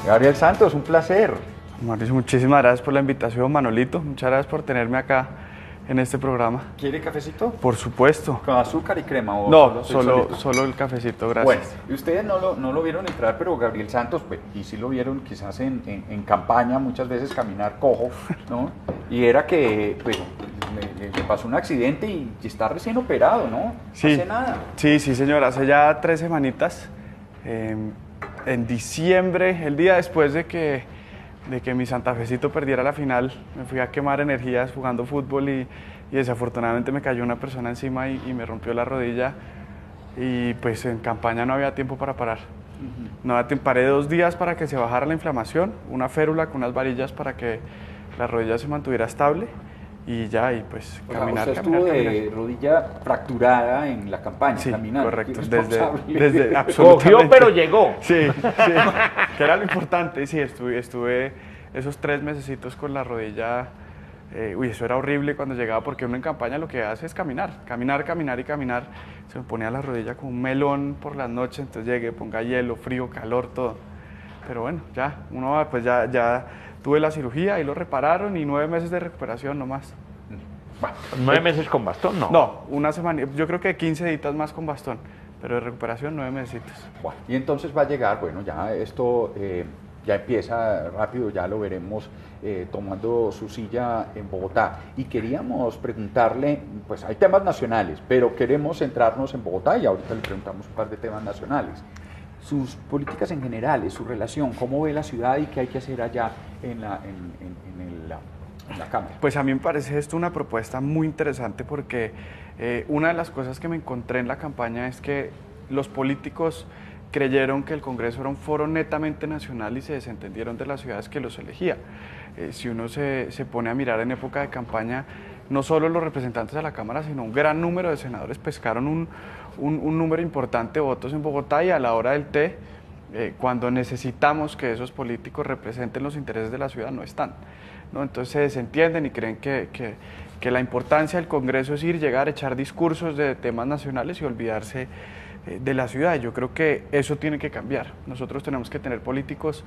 Gabriel Santos, un placer. Mauricio, muchísimas gracias por la invitación, Manolito. Muchas gracias por tenerme acá en este programa. ¿Quiere cafecito? Por supuesto. ¿Con azúcar y crema? ¿O No, solito? solo el cafecito, gracias. Bueno, y ustedes no lo vieron entrar, pero Gabriel Santos, pues, y sí lo vieron quizás en campaña, muchas veces caminar cojo, ¿no? Y era que, pues, le pasó un accidente y está recién operado, ¿no? Sí, No hace nada. Sí, señor, hace ya 3 semanitas, en diciembre, el día después de que mi Santafecito perdiera la final, me fui a quemar energías jugando fútbol y desafortunadamente me cayó una persona encima y me rompió la rodilla y pues en campaña no había tiempo para parar. No había tiempo, paré 2 días para que se bajara la inflamación, una férula con unas varillas para que la rodilla se mantuviera estable y ya, y pues caminar, usted estuvo de rodilla fracturada en la campaña, sí, caminando. correcto, Desde absolutamente. Cogió, pero llegó. Sí, que era lo importante, sí, estuve esos 3 mesecitos con la rodilla, eso era horrible cuando llegaba, porque uno en campaña lo que hace es caminar, se me ponía la rodilla como un melón por las noches, entonces llegué, ponga hielo, frío, calor, todo, pero bueno, ya, uno pues ya tuve la cirugía y lo repararon y 9 meses de recuperación nomás. Bueno, 9 meses con bastón, ¿no? No, una semana, yo creo que 15 días más con bastón, pero de recuperación 9 mesecitos. Bueno, y entonces va a llegar, bueno, ya esto ya empieza rápido, ya lo veremos tomando su silla en Bogotá. Y queríamos preguntarle, pues hay temas nacionales, pero queremos centrarnos en Bogotá y ahorita le preguntamos un par de temas nacionales. Sus políticas en general, su relación, cómo ve la ciudad y qué hay que hacer allá en la Cámara. Pues a mí me parece esto una propuesta muy interesante porque una de las cosas que me encontré en la campaña es que los políticos creyeron que el Congreso era un foro netamente nacional y se desentendieron de las ciudades que los elegía. Si uno se pone a mirar en época de campaña, no solo los representantes de la Cámara, sino un gran número de senadores pescaron un número importante de votos en Bogotá y a la hora del té, cuando necesitamos que esos políticos representen los intereses de la ciudad, no están, ¿no? Entonces se desentienden y creen que la importancia del Congreso es ir, llegar, echar discursos de temas nacionales y olvidarse de la ciudad. Yo creo que eso tiene que cambiar. Nosotros tenemos que tener políticos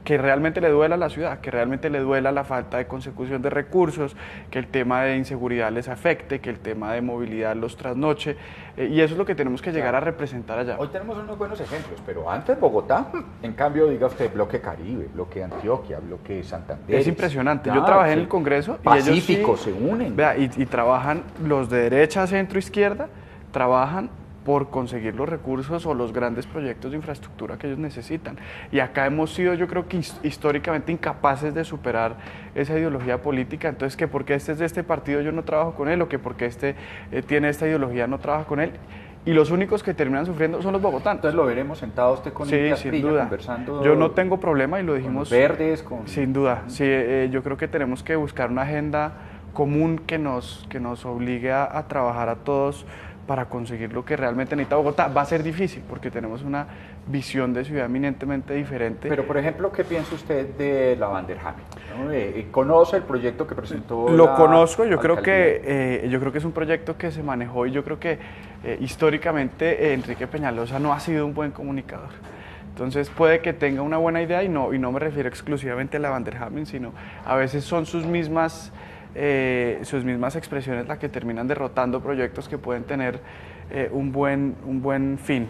que realmente le duela a la ciudad, que realmente le duela la falta de consecución de recursos, que el tema de inseguridad les afecte, que el tema de movilidad los trasnoche, y eso es lo que tenemos que llegar a representar allá. Hoy tenemos unos buenos ejemplos, pero antes Bogotá, en cambio, diga usted, bloque Caribe, bloque Antioquia, bloque Santander. Es impresionante. Yo trabajé en el Congreso y Pacífico, ellos sí, se unen. Vea, y trabajan los de derecha, centro, izquierda, trabajan por conseguir los recursos o los grandes proyectos de infraestructura que ellos necesitan. Y acá hemos sido, yo creo que históricamente incapaces de superar esa ideología política, entonces que porque este es de este partido yo no trabajo con él, o que porque este tiene esta ideología no trabaja con él, y los únicos que terminan sufriendo son los bogotanos. Entonces lo veremos sentado usted con sí, sin duda. Conversando. Yo no tengo problema y lo dijimos. Con los verdes, con... Sin duda, sí, yo creo que tenemos que buscar una agenda común que nos obligue a trabajar a todos para conseguir lo que realmente necesita Bogotá. Va a ser difícil porque tenemos una visión de ciudad eminentemente diferente. Pero, por ejemplo, ¿qué piensa usted de la Van der Hamen? ¿No? ¿Conoce el proyecto que presentó? Lo conozco, yo creo que es un proyecto que se manejó y yo creo que históricamente Enrique Peñalosa no ha sido un buen comunicador. Entonces puede que tenga una buena idea y no me refiero exclusivamente a la Van der Hamen, sino a veces son sus mismas expresiones las que terminan derrotando proyectos que pueden tener un buen fin.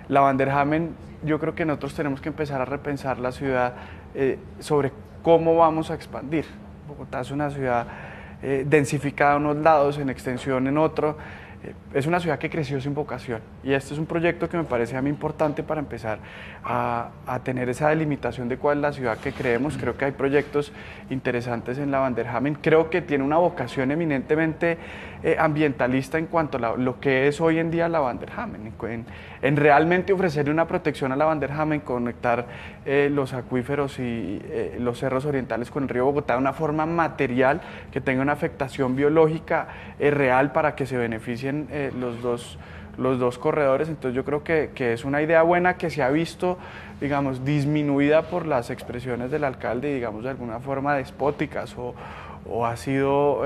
La Van der Hamen, yo creo que nosotros tenemos que empezar a repensar la ciudad sobre cómo vamos a expandir. Bogotá es una ciudad densificada en unos lados, en extensión en otro. Es una ciudad que creció sin vocación y este es un proyecto que me parece a mí importante para empezar a tener esa delimitación de cuál es la ciudad que creemos. Creo que hay proyectos interesantes en la Van der Hamen, creo que tiene una vocación eminentemente ambientalista en cuanto a lo que es hoy en día la Van der Hamen, en realmente ofrecerle una protección a la Van der Hamen, conectar los acuíferos y los cerros orientales con el río Bogotá de una forma material que tenga una afectación biológica real para que se beneficien los dos corredores. Entonces yo creo que es una idea buena que se ha visto, digamos, disminuida por las expresiones del alcalde, digamos, de alguna forma despóticas o ha sido,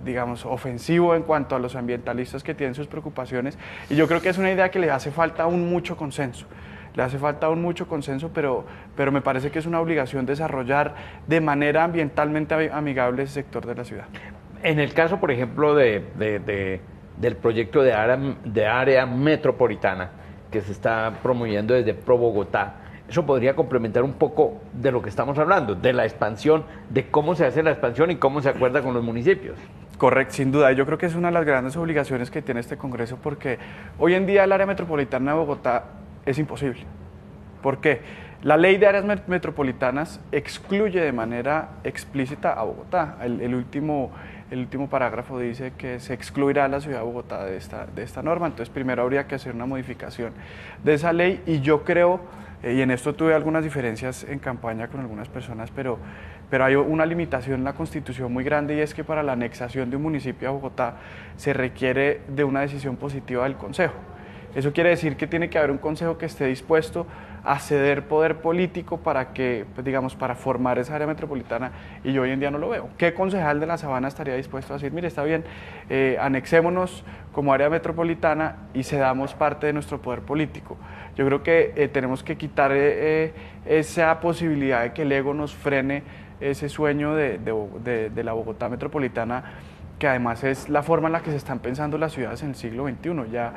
digamos, ofensivo en cuanto a los ambientalistas que tienen sus preocupaciones, y yo creo que es una idea que le hace falta aún mucho consenso. Le hace falta aún mucho consenso, pero me parece que es una obligación desarrollar de manera ambientalmente amigable ese sector de la ciudad. En el caso, por ejemplo, del proyecto de área metropolitana que se está promoviendo desde Pro Bogotá, eso podría complementar un poco de lo que estamos hablando, de la expansión, de cómo se hace la expansión y cómo se acuerda con los municipios. Correcto, sin duda. Yo creo que es una de las grandes obligaciones que tiene este Congreso, porque hoy en día el área metropolitana de Bogotá es imposible. ¿Por qué? La ley de áreas metropolitanas excluye de manera explícita a Bogotá. El último parágrafo dice que se excluirá la ciudad de Bogotá de esta norma. Entonces, primero habría que hacer una modificación de esa ley, y yo creo, y en esto tuve algunas diferencias en campaña con algunas personas, pero hay una limitación en la Constitución muy grande, y es que para la anexación de un municipio a Bogotá se requiere de una decisión positiva del Consejo. Eso quiere decir que tiene que haber un Consejo que esté dispuesto a ceder poder político para que, pues, digamos, para formar esa área metropolitana, y yo hoy en día no lo veo. ¿Qué concejal de la Sabana estaría dispuesto a decir, mire, está bien, anexémonos como área metropolitana y cedamos parte de nuestro poder político? Yo creo que tenemos que quitar esa posibilidad de que el ego nos frene ese sueño de la Bogotá metropolitana, que además es la forma en la que se están pensando las ciudades en el siglo XXI, ya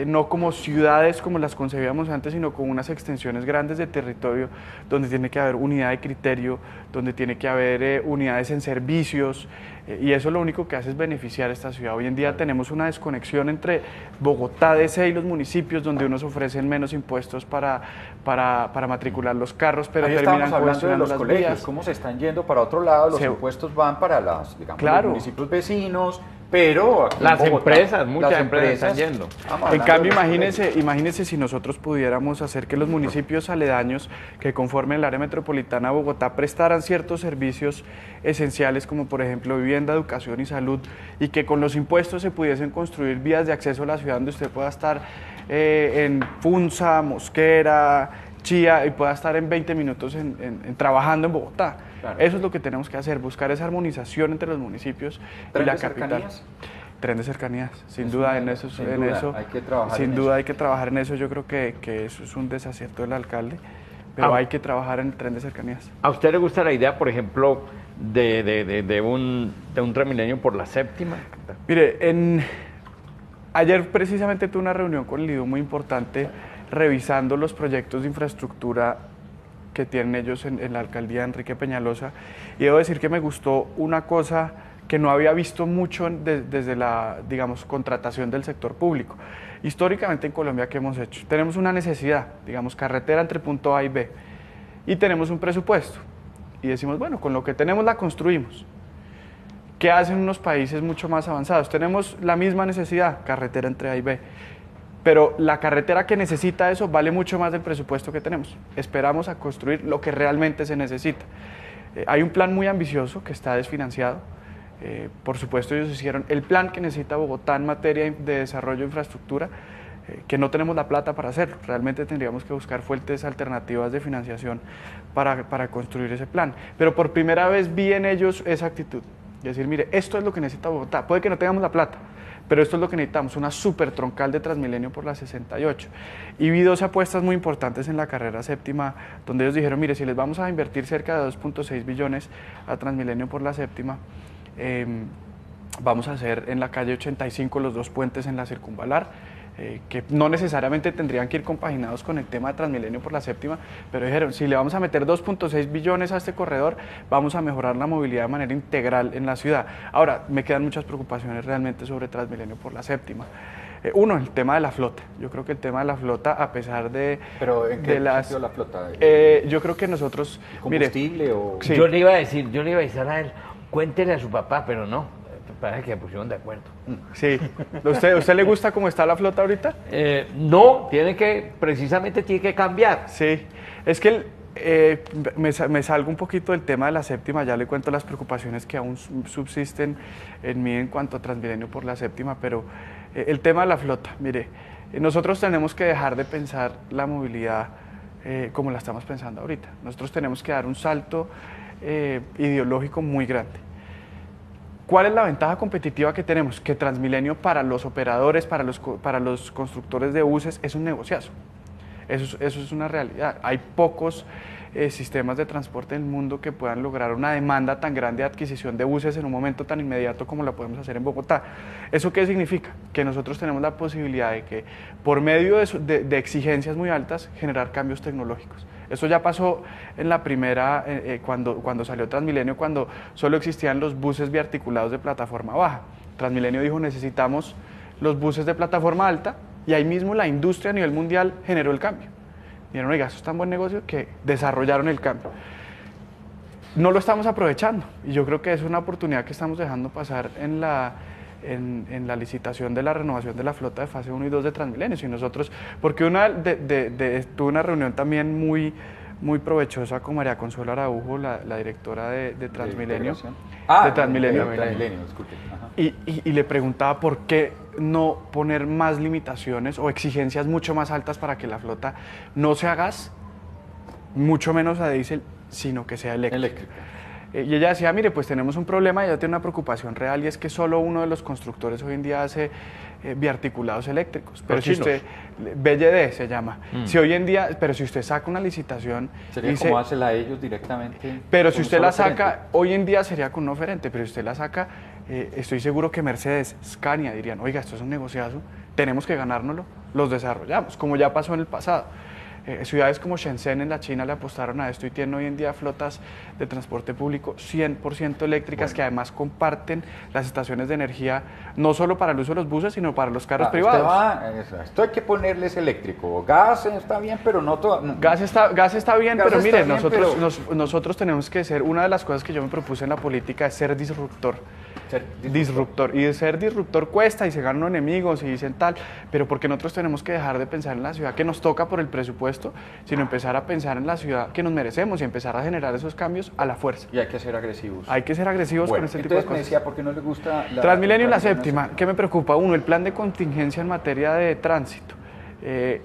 no como ciudades como las concebíamos antes, sino con unas extensiones grandes de territorio, donde tiene que haber unidad de criterio, donde tiene que haber unidades en servicios, y eso lo único que hace es beneficiar a esta ciudad. Hoy en día tenemos una desconexión entre Bogotá, DC y los municipios, donde unos ofrecen menos impuestos para matricular los carros, pero ahí terminan hablando de los las colegios, vías. cómo se están yendo para otro lado, los impuestos van para los municipios vecinos, pero las Bogotá, empresas, muchas empresas están yendo. En cambio, imagínense si nosotros pudiéramos hacer que los municipios aledaños que conformen el área metropolitana de Bogotá prestaran ciertos servicios esenciales, como por ejemplo vivienda, educación y salud, y que con los impuestos se pudiesen construir vías de acceso a la ciudad donde usted pueda estar en Funza, Mosquera, Chía, y pueda estar en 20 minutos trabajando en Bogotá. Claro. Eso es lo que tenemos que hacer, buscar esa armonización entre los municipios y la capital. Tren de cercanías, sin duda en eso hay que trabajar en eso. Yo creo que eso es un desacierto del alcalde, pero hay que trabajar en el tren de cercanías. ¿A usted le gusta la idea, por ejemplo, de un Transmilenio por la séptima? Mire, ayer precisamente tuve una reunión con el IDU muy importante, revisando los proyectos de infraestructura que tienen ellos en la alcaldía de Enrique Peñalosa, y debo decir que me gustó una cosa que no había visto mucho desde la, digamos, contratación del sector público. Históricamente en Colombia, ¿qué hemos hecho? Tenemos una necesidad, digamos, carretera entre punto A y B, y tenemos un presupuesto, y decimos, bueno, con lo que tenemos la construimos. ¿Qué hacen unos países mucho más avanzados? Tenemos la misma necesidad, carretera entre A y B, pero la carretera que necesita eso vale mucho más del presupuesto que tenemos. Esperamos a construir lo que realmente se necesita. Hay un plan muy ambicioso que está desfinanciado. Por supuesto, ellos hicieron el plan que necesita Bogotá en materia de desarrollo de infraestructura, que no tenemos la plata para hacerlo. Realmente tendríamos que buscar fuentes alternativas de financiación para construir ese plan. Pero por primera vez vi en ellos esa actitud. Es decir, mire, esto es lo que necesita Bogotá. Puede que no tengamos la plata, pero esto es lo que necesitamos, una super troncal de Transmilenio por la 68. Y vi dos apuestas muy importantes en la carrera séptima, donde ellos dijeron, mire, si les vamos a invertir cerca de 2.6 billones a Transmilenio por la séptima, vamos a hacer en la calle 85 los dos puentes en la circunvalar, que no necesariamente tendrían que ir compaginados con el tema de Transmilenio por la séptima, pero dijeron, si le vamos a meter 2.6 billones a este corredor, vamos a mejorar la movilidad de manera integral en la ciudad. Ahora, me quedan muchas preocupaciones realmente sobre Transmilenio por la séptima. Uno, el tema de la flota. Yo creo que el tema de la flota, a pesar de... ¿Pero en qué sentido la flota? Yo creo que nosotros... ¿Combustible o...? Sí. Yo le iba a decir a él, cuéntele a su papá, pero no. Parece que se pusieron de acuerdo. Sí. ¿Usted le gusta cómo está la flota ahorita? No, precisamente tiene que cambiar. Sí, es que me salgo un poquito del tema de la séptima, ya le cuento las preocupaciones que aún subsisten en mí en cuanto a Transmilenio por la séptima, pero el tema de la flota, mire, nosotros tenemos que dejar de pensar la movilidad como la estamos pensando ahorita. Nosotros tenemos que dar un salto ideológico muy grande. ¿Cuál es la ventaja competitiva que tenemos? Que Transmilenio para los operadores, para los constructores de buses, es un negociazo. Eso es una realidad. Hay pocos sistemas de transporte en el mundo que puedan lograr una demanda tan grande de adquisición de buses en un momento tan inmediato como la podemos hacer en Bogotá. ¿Eso qué significa? Que nosotros tenemos la posibilidad de que por medio de exigencias muy altas generar cambios tecnológicos. Eso ya pasó en la primera, cuando salió Transmilenio, cuando solo existían los buses biarticulados de plataforma baja. Transmilenio dijo necesitamos los buses de plataforma alta y ahí mismo la industria a nivel mundial generó el cambio. Dijeron, oiga, eso es tan buen negocio que desarrollaron el cambio. No lo estamos aprovechando y yo creo que es una oportunidad que estamos dejando pasar en la licitación de la renovación de la flota de fase 1 y 2 de Transmilenio. Y nosotros, porque tuve una reunión también muy provechosa con María Consuelo Araujo, la directora de Transmilenio. De Transmilenio, disculpe. Y le preguntaba por qué no poner más limitaciones o exigencias mucho más altas para que la flota no sea gas, mucho menos a diésel, sino que sea eléctrica. Y ella decía, mire, pues tenemos un problema, ella tiene una preocupación real y es que solo uno de los constructores hoy en día hace biarticulados eléctricos. Pero si usted, BYD se llama, si hoy en día, pero si usted saca una licitación... Sería dice, como hácela ellos directamente. Pero si usted la saca, hoy en día sería con un oferente, pero si usted la saca, estoy seguro que Mercedes, Scania dirían, oiga, esto es un negociazo, tenemos que ganárnoslo, los desarrollamos, como ya pasó en el pasado. Ciudades como Shenzhen en la China le apostaron a esto y tienen hoy en día flotas de transporte público 100% eléctricas, que además comparten las estaciones de energía no solo para el uso de los buses, sino para los carros privados. Esto hay que ponerles eléctrico. Gas está bien, pero no todo. No. Gas está bien, pero mire, nosotros tenemos que ser, una de las cosas que yo me propuse en la política es ser disruptor. Disruptor. Y de ser disruptor cuesta y se ganan enemigos y dicen tal, pero porque nosotros tenemos que dejar de pensar en la ciudad que nos toca por el presupuesto, sino empezar a pensar en la ciudad que nos merecemos y empezar a generar esos cambios a la fuerza. Y hay que ser agresivos. Hay que ser agresivos con este tipo de cosas. Me decía, ¿por qué no le gusta la Transmilenio y la séptima? ¿Qué me preocupa? Uno, el plan de contingencia en materia de tránsito.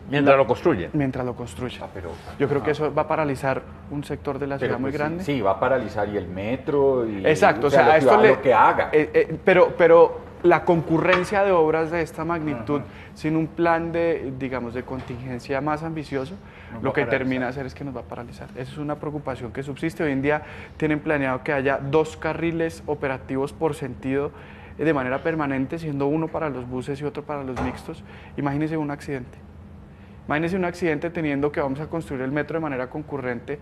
Mientras lo construyen. Mientras lo construyen. Yo creo que eso va a paralizar un sector de la ciudad muy grande. Sí, va a paralizar y el metro y exacto, o sea, lo que haga. Pero la concurrencia de obras de esta magnitud, sin un plan de, digamos, de contingencia más ambicioso, lo que termina a hacer es que nos va a paralizar. Esa es una preocupación que subsiste. Hoy en día tienen planeado que haya 2 carriles operativos por sentido de manera permanente, siendo uno para los buses y otro para los mixtos. Imagínense un accidente. Imagínense un accidente teniendo que vamos a construir el metro de manera concurrente,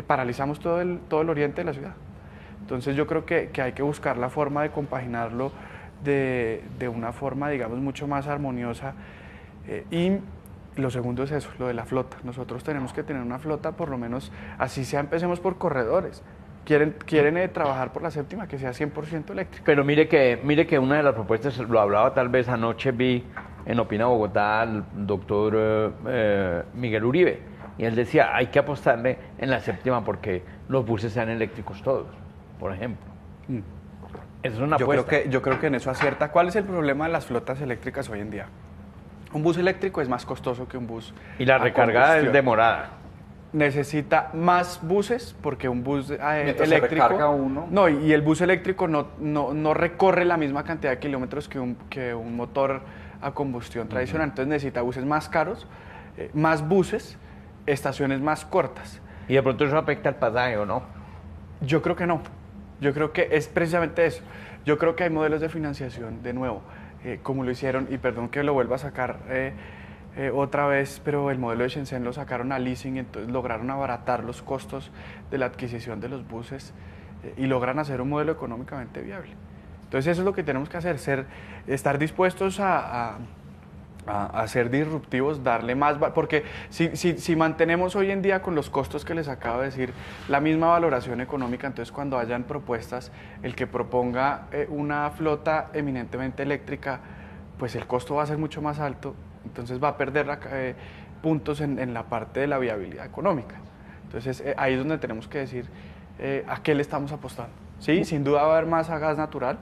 paralizamos todo el oriente de la ciudad. Entonces yo creo que hay que buscar la forma de compaginarlo de una forma, digamos, mucho más armoniosa. Y lo segundo es eso, lo de la flota. Nosotros tenemos que tener una flota, por lo menos, así sea, empecemos por corredores. Quieren trabajar por la séptima, que sea 100% eléctrica. Pero mire que una de las propuestas, lo hablaba tal vez anoche, vi en Opina Bogotá al doctor Miguel Uribe, y él decía, hay que apostarle en la séptima porque los buses sean eléctricos todos, por ejemplo. Esa es una apuesta. Yo creo que en eso acierta. ¿Cuál es el problema de las flotas eléctricas hoy en día? Un bus eléctrico es más costoso que un bus y la recargada es demorada. Necesita más buses porque un bus eléctrico se recarga uno. No, y el bus eléctrico no recorre la misma cantidad de kilómetros que un motor a combustión tradicional. Entonces necesita buses más caros, más buses, estaciones más cortas. ¿Y de pronto eso afecta al pasaje o no? Yo creo que no. Yo creo que es precisamente eso. Yo creo que hay modelos de financiación, de nuevo, como lo hicieron, y perdón que lo vuelva a sacar otra vez, pero el modelo de Shenzhen lo sacaron a leasing, entonces lograron abaratar los costos de la adquisición de los buses y logran hacer un modelo económicamente viable. Entonces eso es lo que tenemos que hacer, estar dispuestos a ser disruptivos, darle más, porque si mantenemos hoy en día con los costos que les acabo de decir, la misma valoración económica, entonces cuando hayan propuestas, el que proponga una flota eminentemente eléctrica, pues el costo va a ser mucho más alto, entonces va a perder puntos en la parte de la viabilidad económica. Entonces ahí es donde tenemos que decir a qué le estamos apostando. Sí, sin duda va a haber más a gas natural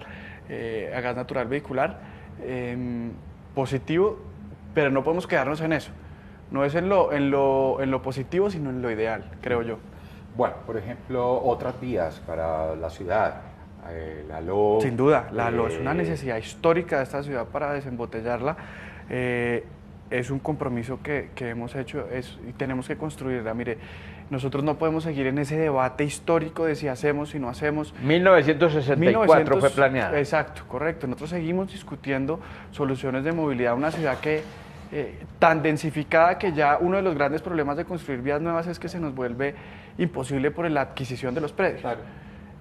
vehicular, positivo, pero no podemos quedarnos en eso. No es en lo positivo, sino en lo ideal, creo yo. Bueno, por ejemplo, otras vías para la ciudad. La LO. Sin duda, la LO es una necesidad histórica de esta ciudad para desembotellarla. es un compromiso que hemos hecho y tenemos que construirla. Mire, nosotros no podemos seguir en ese debate histórico de si hacemos, si no hacemos. 1964 fue planeada. Exacto, correcto. Nosotros seguimos discutiendo soluciones de movilidad. Una ciudad que tan densificada que ya uno de los grandes problemas de construir vías nuevas es que se nos vuelve imposible por la adquisición de los predios. Claro.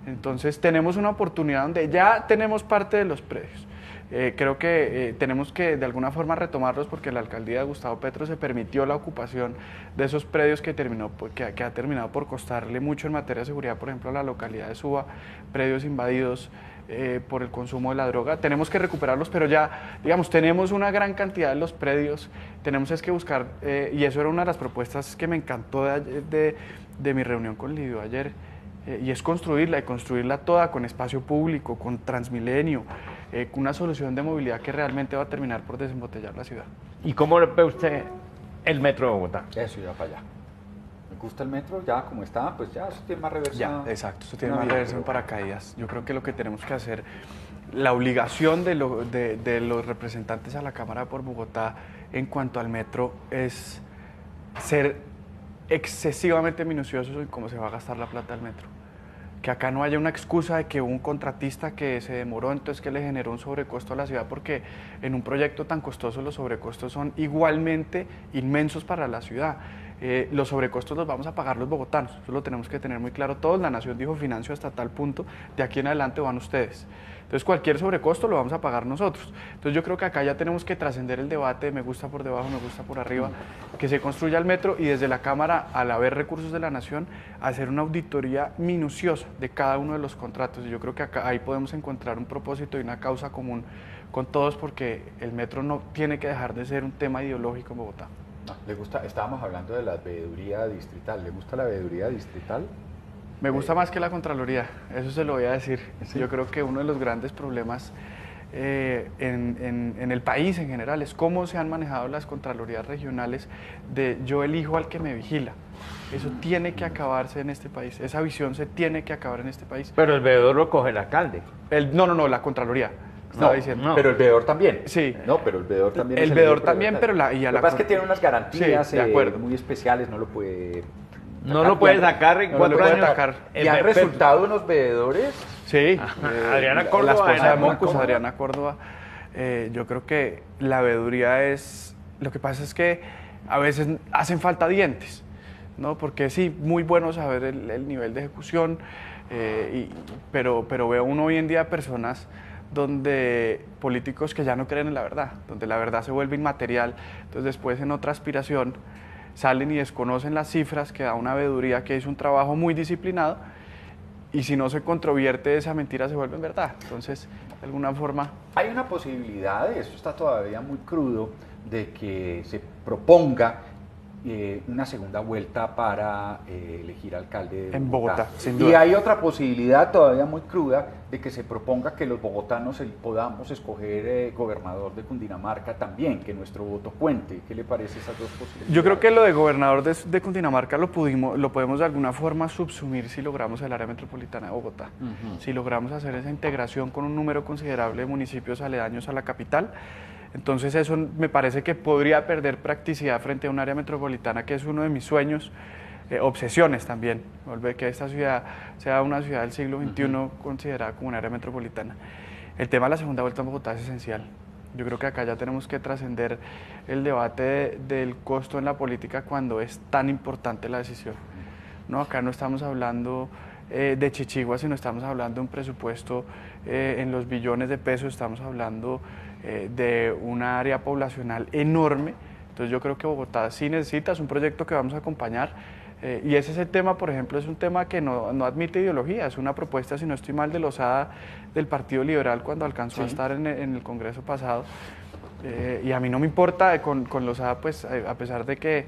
Entonces tenemos una oportunidad donde ya tenemos parte de los predios. Creo que tenemos que de alguna forma retomarlos porque la alcaldía de Gustavo Petro se permitió la ocupación de esos predios que ha terminado por costarle mucho en materia de seguridad, por ejemplo, a la localidad de Suba, predios invadidos por el consumo de la droga. Tenemos que recuperarlos, pero ya, digamos, tenemos una gran cantidad de los predios, tenemos que buscar, y eso era una de las propuestas que me encantó de mi reunión con Lidio ayer, y es construirla, y construirla toda con espacio público, con Transmilenio, con una solución de movilidad que realmente va a terminar por desembotellar la ciudad. ¿Y cómo ve usted el metro de Bogotá? Eso ya para allá. Me gusta el metro, ya como está, pues ya eso tiene más reversa. Ya, exacto, eso tiene más reversa en paracaídas. Yo creo que lo que tenemos que hacer, la obligación de los representantes a la Cámara por Bogotá en cuanto al metro es ser excesivamente minuciosos en cómo se va a gastar la plata del metro. Que acá no haya una excusa de que hubo un contratista que se demoró, entonces que le generó un sobrecosto a la ciudad, porque en un proyecto tan costoso los sobrecostos son igualmente inmensos para la ciudad. Los sobrecostos los vamos a pagar los bogotanos, eso lo tenemos que tener muy claro todos. La Nación dijo financio hasta tal punto, de aquí en adelante van ustedes. Entonces cualquier sobrecosto lo vamos a pagar nosotros. Entonces yo creo que acá ya tenemos que trascender el debate, me gusta por debajo, me gusta por arriba, que se construya el metro y desde la Cámara, al haber recursos de la Nación, hacer una auditoría minuciosa de cada uno de los contratos. Y yo creo que acá, ahí podemos encontrar un propósito y una causa común con todos, porque el metro no tiene que dejar de ser un tema ideológico en Bogotá. No, ¿le gusta? Estábamos hablando de la veeduría distrital. ¿Le gusta la veeduría distrital? Me gusta más que la Contraloría, eso se lo voy a decir. ¿Sí? Yo creo que uno de los grandes problemas en el país en general es cómo se han manejado las Contralorías regionales de yo elijo al que me vigila. Eso tiene que acabarse en este país, esa visión se tiene que acabar en este país. Pero el veedor lo coge el alcalde. No, la Contraloría. No, diciendo. pero el veedor también. Sí. No, pero el veedor también. El veedor también, pero lo que pasa es que tiene unas garantías sí, de acuerdo. muy especiales, no lo puede... No lo puede sacar en 4 años. ¿Y han resultado unos veedores? Sí. Adriana La Córdoba. esposa de Mocus, Adriana Córdoba. Yo creo que la veeduría es... Lo que pasa es que a veces hacen falta dientes, ¿no? Porque sí, muy bueno saber el nivel de ejecución, pero veo uno hoy en día personas donde políticos que ya no creen en la verdad, donde la verdad se vuelve inmaterial, entonces después en otra aspiración salen y desconocen las cifras que da una veeduría que hizo un trabajo muy disciplinado, y si no se controvierte esa mentira se vuelve en verdad. Entonces, de alguna forma... Hay una posibilidad, esto está todavía muy crudo, de que se proponga una segunda vuelta para elegir alcalde de en Bogotá, sin Y duda. hay otra posibilidad todavía muy cruda de que se proponga que los bogotanos podamos escoger gobernador de Cundinamarca también, que nuestro voto cuente. ¿Qué le parece esas dos posibilidades? Yo creo que lo de gobernador de Cundinamarca lo podemos de alguna forma subsumir si logramos el área metropolitana de Bogotá. Si logramos hacer esa integración con un número considerable de municipios aledaños a la capital, entonces eso me parece que podría perder practicidad frente a un área metropolitana, que es uno de mis sueños, obsesiones también, volver que esta ciudad sea una ciudad del siglo XXI considerada como un área metropolitana. El tema de la segunda vuelta en Bogotá es esencial. Yo creo que acá ya tenemos que trascender el debate del costo en la política cuando es tan importante la decisión. No, acá no estamos hablando de chichigua, sino estamos hablando de un presupuesto en los billones de pesos, estamos hablando de un área poblacional enorme. Entonces yo creo que Bogotá sí necesita, es un proyecto que vamos a acompañar, y ese es el tema, por ejemplo, es un tema que no admite ideología, es una propuesta, si no estoy mal, de Lozada del Partido Liberal cuando alcanzó a estar en el Congreso pasado, y a mí no me importa con Lozada, pues a pesar de que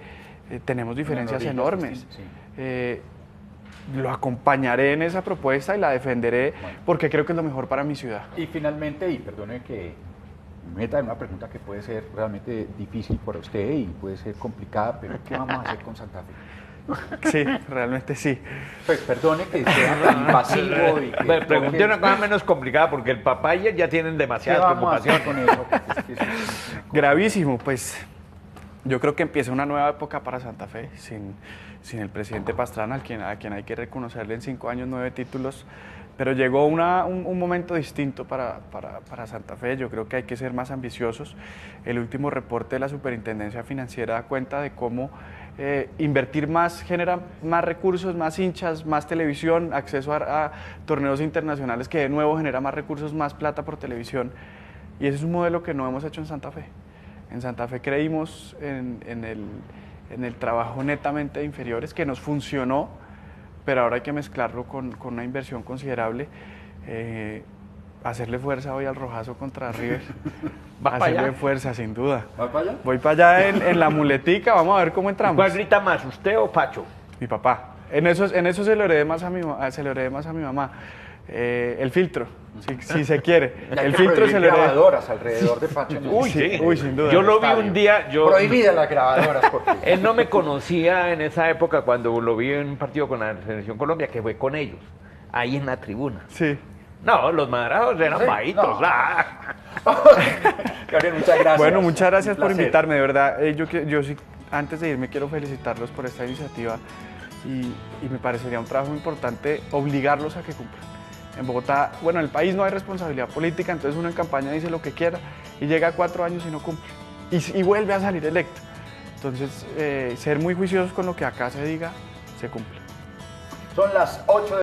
tenemos diferencias enormes. Lo acompañaré en esa propuesta y la defenderé porque creo que es lo mejor para mi ciudad. Y finalmente, y perdone que me meta en una pregunta que puede ser realmente difícil para usted y puede ser complicada, pero ¿qué vamos a hacer con Santa Fe? Sí, realmente sí. Pues perdone que sea tan invasivo y que... Pregunté una cosa menos complicada porque el papá y él ya tienen ¿Qué demasiadas vamos a hacer preocupaciones. con eso? Porque es que Gravísimo, pues Yo creo que empieza una nueva época para Santa Fe, sin el presidente Pastrana, a quien hay que reconocerle en 5 años 9 títulos, pero llegó un momento distinto para Santa Fe. Yo creo que hay que ser más ambiciosos. El último reporte de la Superintendencia Financiera da cuenta de cómo invertir más genera más recursos, más hinchas, más televisión, acceso a torneos internacionales, que de nuevo genera más recursos, más plata por televisión, y ese es un modelo que no hemos hecho en Santa Fe. En Santa Fe creímos en el trabajo netamente de inferiores, que nos funcionó, pero ahora hay que mezclarlo con una inversión considerable. Hacerle fuerza hoy al Rojazo contra River. Hacerle fuerza, sin duda. ¿Vas para allá? Voy para allá en la muletica, vamos a ver cómo entramos. ¿Cuál grita más, usted o Pacho? Mi papá. En eso se lo heredé más a mi mamá. El filtro, si se quiere. El filtro se le grabadoras alrededor de Pacho. Uy, sí. Uy, sin duda. Yo lo vi un día. Prohibidas las grabadoras. Porque... Él no me conocía en esa época cuando lo vi en un partido con la Selección Colombia, que fue con ellos, ahí en la tribuna. Sí. No, los madrados eran bajitos. No. Gabriel, muchas gracias. Bueno, muchas gracias por invitarme, de verdad. Yo sí, antes de irme, quiero felicitarlos por esta iniciativa y me parecería un trabajo importante obligarlos a que cumplan. En Bogotá, bueno, en el país no hay responsabilidad política, entonces uno en campaña dice lo que quiera y llega a 4 años y no cumple. Y vuelve a salir electo. Entonces, ser muy juiciosos con lo que acá se diga, se cumple. Son las 8 de